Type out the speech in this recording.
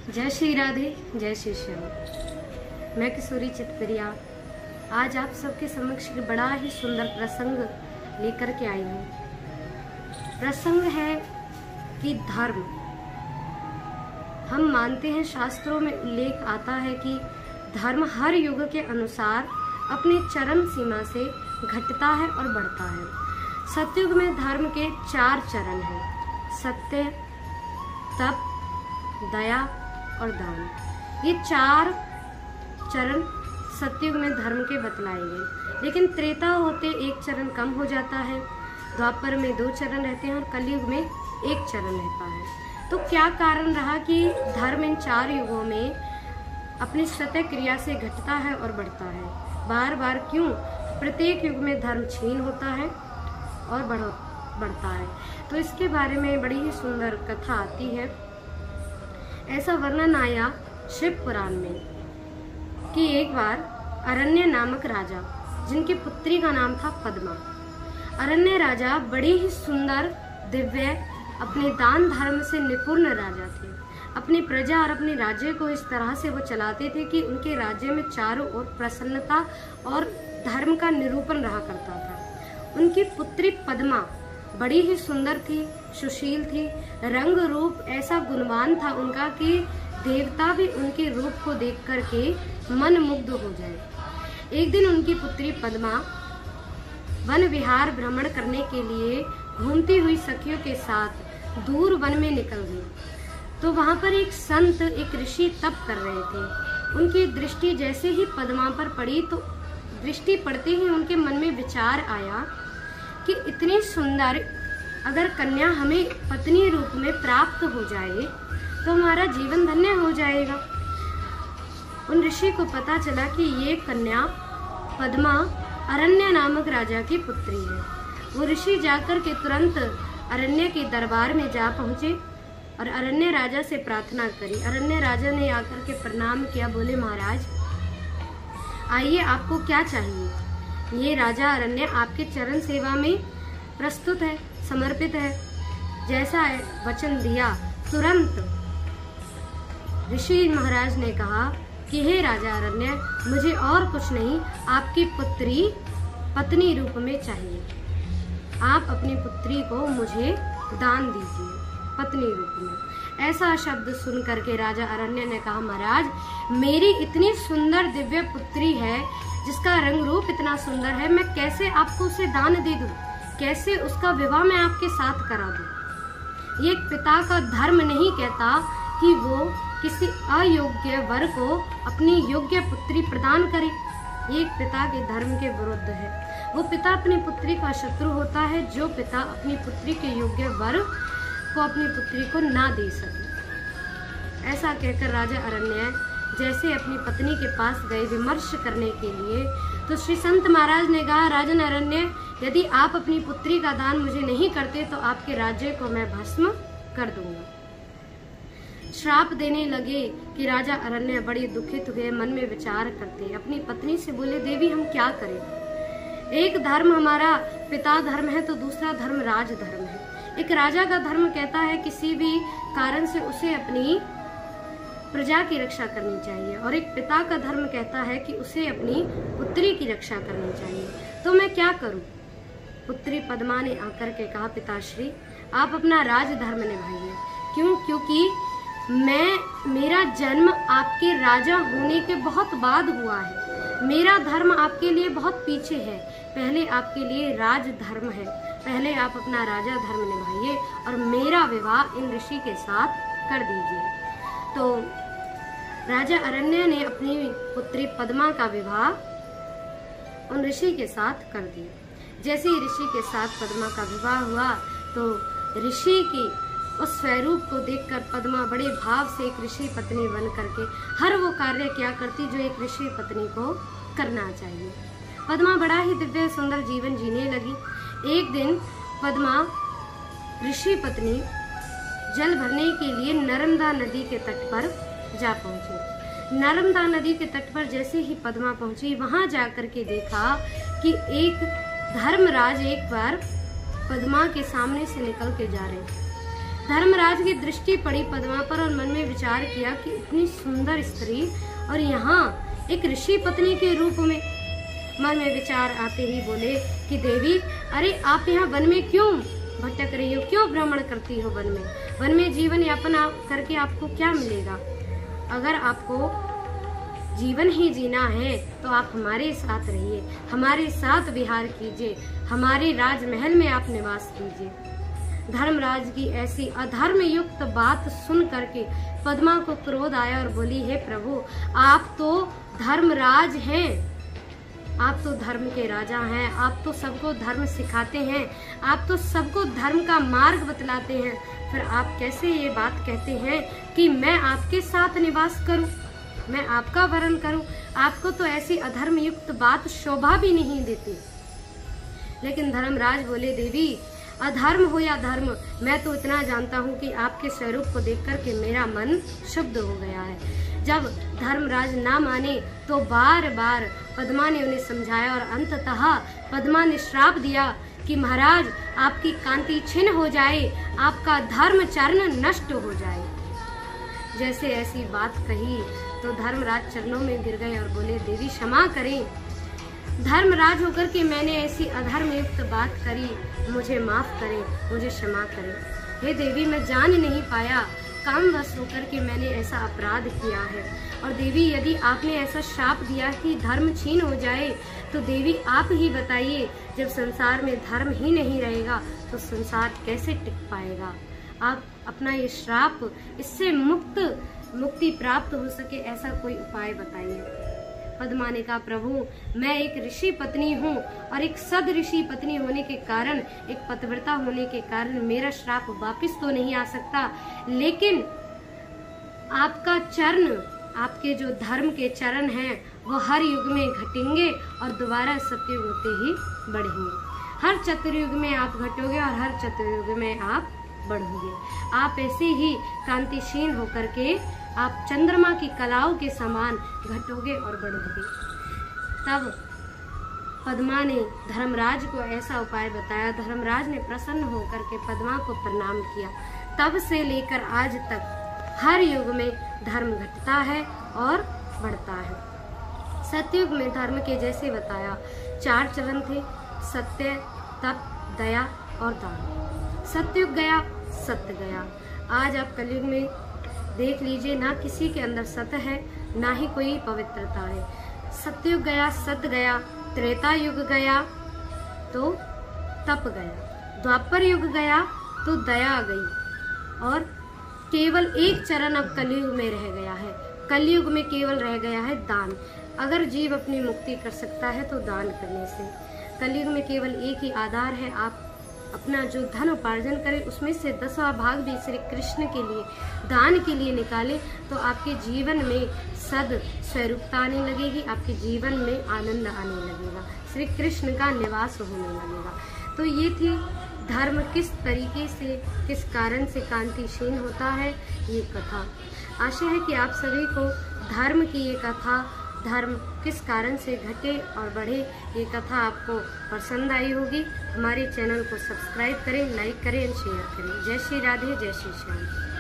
जय श्री राधे, जय श्री श्याम। मैं किशोरी चितप्रिया आज आप सबके समक्ष बड़ा ही सुंदर प्रसंग लेकर के आई हूँ। प्रसंग है कि धर्म, हम मानते हैं, शास्त्रों में उल्लेख आता है कि धर्म हर युग के अनुसार अपने चरम सीमा से घटता है और बढ़ता है। सतयुग में धर्म के 4 चरण हैं: सत्य, तप, दया और दान। ये 4 चरण सतयुग में धर्म के बतलाए गए, लेकिन त्रेता होते 1 चरण कम हो जाता है, द्वापर में 2 चरण रहते हैं और कलयुग में 1 चरण रहता है। तो क्या कारण रहा कि धर्म इन 4 युगों में अपनी सत्य क्रिया से घटता है और बढ़ता है? बार बार क्यों प्रत्येक युग में धर्म क्षीण होता है और बढ़ता है? तो इसके बारे में बड़ी ही सुंदर कथा आती है। ऐसा वर्णन आया शिव पुराण में कि एक बार अरण्य नामक राजा, जिनकी पुत्री का नाम था पद्मा, अरण्य राजा बड़ी ही सुंदर, दिव्य, अपने दान धर्म से निपुण राजा थे। अपनी प्रजा और अपने राज्य को इस तरह से वो चलाते थे कि उनके राज्य में चारों ओर प्रसन्नता और धर्म का निरूपण रहा करता था। उनकी पुत्री पद्मा बड़ी ही सुंदर थी, सुशील थी, रंग रूप ऐसा गुणवान था उनका कि देवता भी उनके रूप को देख करके मन मुग्ध हो जाए। एक दिन उनकी पुत्री पद्मा वन विहार भ्रमण करने के लिए घूमती हुई सखियों के साथ दूर वन में निकल गई। तो वहां पर एक संत, एक ऋषि तप कर रहे थे। उनकी दृष्टि जैसे ही पद्मा पर पड़ी तो दृष्टि पड़ते ही उनके मन में विचार आया कि इतनी सुंदर अगर कन्या हमें पत्नी रूप में प्राप्त हो जाए तो हमारा जीवन धन्य हो जाएगा। उन ऋषि को पता चला कि ये कन्या पद्मा अरण्य नामक राजा की पुत्री है। वो ऋषि जाकर के तुरंत अरण्य के दरबार में जा पहुंचे और अरण्य राजा से प्रार्थना करी। अरण्य राजा ने आकर के प्रणाम किया, बोले महाराज आइए, आपको क्या चाहिए? ये राजा अरण्य आपके चरण सेवा में प्रस्तुत है, समर्पित है। जैसा वचन दिया तुरंत ऋषि महाराज ने कहा कि हे राजा अरण्य, मुझे और कुछ नहीं, आपकी पुत्री पत्नी रूप में चाहिए। आप अपनी पुत्री को मुझे दान दीजिए पत्नी रूप में। ऐसा शब्द सुन करके राजा अरण्य ने कहा, महाराज मेरी इतनी सुंदर दिव्य पुत्री है जिसका रंग रूप इतना सुंदर है, मैं कैसे आपको उसे दान दे दूं? कैसे उसका विवाह मैं आपके साथ करा दूं? ये पिता का धर्म नहीं कहता कि वो किसी अयोग्य वर को अपनी योग्य पुत्री प्रदान करे। ये एक पिता के धर्म के विरुद्ध है। वो पिता अपनी पुत्री का शत्रु होता है जो पिता अपनी पुत्री के योग्य वर को अपनी पुत्री को ना दे सके। ऐसा कहकर राजा अरण्य जैसे अपनी पत्नी के पास गए विमर्श करने के लिए, तो श्री संत महाराज ने कहा, राजन अरण्य, यदि आप अपनी पुत्री का दान मुझे नहीं करते तो आपके राज्य को मैं भस्म कर दूंगा। श्राप देने लगे कि राजा अरण्य बड़े दुखित हुए, मन में विचार करते अपनी पत्नी से बोले, देवी हम क्या करें? एक धर्म हमारा पिता धर्म है तो दूसरा धर्म राज धर्म है। एक राजा का धर्म कहता है किसी भी कारण से उसे अपनी प्रजा की रक्षा करनी चाहिए, और एक पिता का धर्म कहता है कि उसे अपनी पुत्री की रक्षा करनी चाहिए। तो मैं क्या करूं? पुत्री पद्मा ने आकर के कहा, पिताश्री आप अपना राज धर्म निभाइए। क्यों? क्योंकि मेरा जन्म आपके राजा होने के बहुत बाद हुआ है। मेरा धर्म आपके लिए बहुत पीछे है। पहले आपके लिए राज धर्म है, पहले आप अपना राजा धर्म निभाइए और मेरा विवाह इन ऋषि के साथ कर दीजिए। तो राजा अरण्य ने अपनी पुत्री पद्मा का विवाह उन ऋषि के साथ कर दिया। जैसे ही ऋषि के साथ पद्मा का विवाह हुआ तो ऋषि की उस स्वरूप को देखकर पद्मा बड़े भाव से एक ऋषि पत्नी बन करके हर वो कार्य किया करती जो एक ऋषि पत्नी को करना चाहिए। पद्मा बड़ा ही दिव्य सुंदर जीवन जीने लगी। एक दिन पद्मा ऋषि पत्नी जल भरने के लिए नर्मदा नदी के तट पर जा पहुंची। नर्मदा नदी के तट पर जैसे ही पद्मा पहुंची, वहां जाकर के देखा कि एक धर्मराज एक बार पद्मा के सामने से निकल के जा रहे। धर्मराज की दृष्टि पड़ी पद्मा पर और मन में विचार किया कि इतनी सुंदर स्त्री और यहाँ एक ऋषि पत्नी के रूप में। मन में विचार आते ही बोले कि देवी, अरे आप यहाँ वन में क्यों भटक रही हो, क्यों भ्रमण करती हो वन में? वन में जीवन यापन करके आपको क्या मिलेगा? अगर आपको जीवन ही जीना है तो आप हमारे साथ रहिए, हमारे साथ विहार कीजिए, हमारे राजमहल में आप निवास कीजिए। धर्मराज की ऐसी अधर्म युक्त बात सुन करके पद्मा को क्रोध आया और बोली, हे प्रभु, आप तो धर्मराज हैं, आप तो धर्म के राजा हैं, आप तो सबको धर्म सिखाते हैं, आप तो सबको धर्म का मार्ग बतलाते हैं, फिर आप कैसे ये बात कहते हैं कि मैं आपके साथ निवास करूं, मैं आपका वरण करूं? आपको तो ऐसी अधर्म युक्त बात शोभा भी नहीं देती। लेकिन धर्मराज बोले, देवी, अधर्म हो या धर्म, मैं तो इतना जानता हूँ कि आपके स्वरूप को देख करके मेरा मन शुद्ध हो गया है। जब धर्मराज ना माने तो बार बार पद्मा ने उन्हें समझाया और अंततः पद्मा ने श्राप दिया कि महाराज, आपकी कांति छिन्न हो जाए, आपका धर्म चरण नष्ट हो जाए। जैसे ऐसी बात कही तो धर्मराज चरणों में गिर गए और बोले, देवी क्षमा करें, धर्मराज होकर के मैंने ऐसी अधर्म युक्त बात करी, मुझे माफ करें, मुझे क्षमा करें। हे देवी, मैं जान नहीं पाया, कामवश होकर के मैंने ऐसा अपराध किया है। और देवी, यदि आपने ऐसा श्राप दिया कि धर्म छीन हो जाए, तो देवी आप ही बताइए, जब संसार में धर्म ही नहीं रहेगा तो संसार कैसे टिक पाएगा? आप अपना ये श्राप, इससे मुक्ति प्राप्त हो सके ऐसा कोई उपाय बताइए। पद्मा ने कहा, प्रभु, मैं एक ऋषि पत्नी हूँ और एक सद ऋषि पत्नी होने के कारण, एक पतिव्रता होने के कारण मेरा श्राप वापस तो नहीं आ सकता, लेकिन आपका चरण, आपके जो धर्म के चरण हैं वो हर युग में घटेंगे और दोबारा सतयुग होते ही बढ़ेंगे। हर चतुर्युग में आप घटोगे और हर चतुर्युग में आप बढ़ोगे। आप ऐसे ही कांतिशीन होकर के आप चंद्रमा की कलाओं के समान घटोगे और बढ़ोगे। तब पद्मा ने धर्मराज को ऐसा उपाय बताया। धर्मराज ने प्रसन्न होकर के पद्मा को प्रणाम किया। तब से लेकर आज तक हर युग में धर्म घटता है और बढ़ता है। सतयुग में धर्म के जैसे बताया 4 चरण थे, सत्य, तप, दया और दान। सतयुग गया, सत्य गया। आज आप कलयुग में देख लीजिए, ना किसी के अंदर सत्य है, ना ही कोई पवित्रता है। सतयुग गया, सत्य गया, त्रेता युग गया तो तप गया, द्वापर युग गया तो दया गई, और केवल एक चरण अब कलयुग में रह गया है। कलयुग में केवल रह गया है दान। अगर जीव अपनी मुक्ति कर सकता है तो दान करने से। कलयुग में केवल एक ही आधार है, आप अपना जो धन उपार्जन करें उसमें से 10वां भाग भी श्री कृष्ण के लिए, दान के लिए निकालें, तो आपके जीवन में सद स्वरूपता आने लगेगी, आपके जीवन में आनंद आने लगेगा, श्री कृष्ण का निवास होने लगेगा। तो ये थी धर्म किस तरीके से, किस कारण से कांतिशीन होता है, ये कथा। आशा है कि आप सभी को धर्म की ये कथा, धर्म किस कारण से घटे और बढ़े, ये कथा आपको पसंद आई होगी। हमारे चैनल को सब्सक्राइब करें, लाइक करें और शेयर करें। जय श्री राधे, जय श्री श्याम।